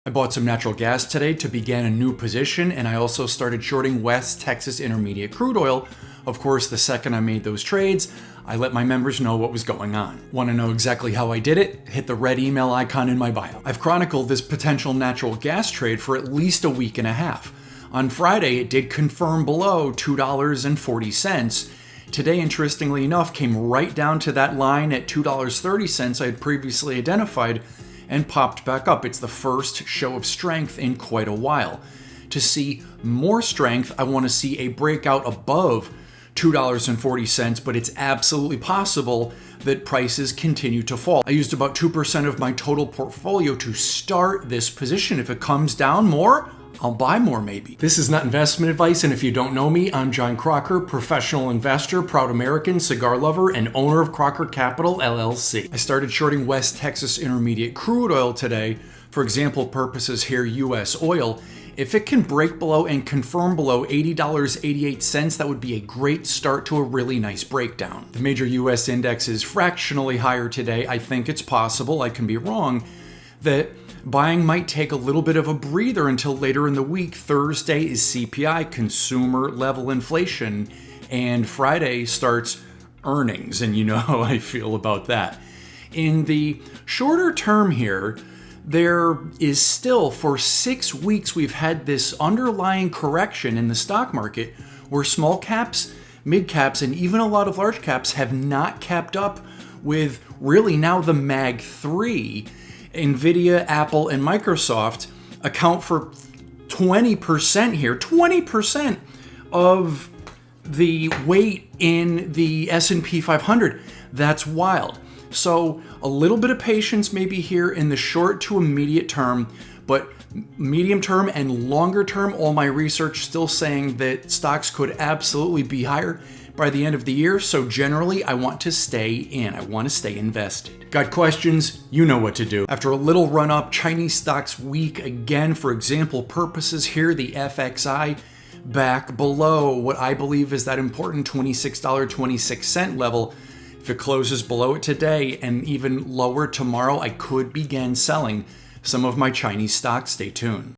I bought some natural gas today to begin a new position, and I also started shorting West Texas Intermediate crude oil. Of course, the second I made those trades, I let my members know what was going on. Want to know exactly how I did it? Hit the red email icon in my bio. I've chronicled this potential natural gas trade for at least a week and a half. On Friday, it did confirm below $2.40. Today, interestingly enough, came right down to that line at $2.30 I had previously identified and popped back up. It's the first show of strength in quite a while. To see more strength, I want to see a breakout above $2.40, but it's absolutely possible that prices continue to fall. I used about 2% of my total portfolio to start this position. If it comes down more, I'll buy more maybe. This is not investment advice, and if you don't know me, I'm John Crocker, professional investor, proud American, cigar lover, and owner of Crocker Capital, LLC. I started shorting West Texas Intermediate crude oil today. For example purposes here, US oil. If it can break below and confirm below $80.88, that would be a great start to a really nice breakdown. The major US index is fractionally higher today. I think it's possible, I can be wrong, that buying might take a little bit of a breather until later in the week. Thursday is CPI, consumer level inflation, and Friday starts earnings, and you know how I feel about that. In the shorter term here, there is still, for 6 weeks, we've had this underlying correction in the stock market where small caps, mid caps, and even a lot of large caps have not kept up with really now the Mag 3. Nvidia, Apple, and Microsoft account for 20% here, 20% of the weight in the S&P 500. That's wild. So a little bit of patience maybe here in the short to immediate term, but medium term and longer term, all my research still saying that stocks could absolutely be higher by the end of the year. So generally, I want to stay in. I want to stay invested. Got questions? You know what to do. After a little run up, Chinese stocks weak again. For example purposes here, the FXI back below what I believe is that important $26.26 level. If it closes below it today and even lower tomorrow, I could begin selling some of my Chinese stocks. Stay tuned.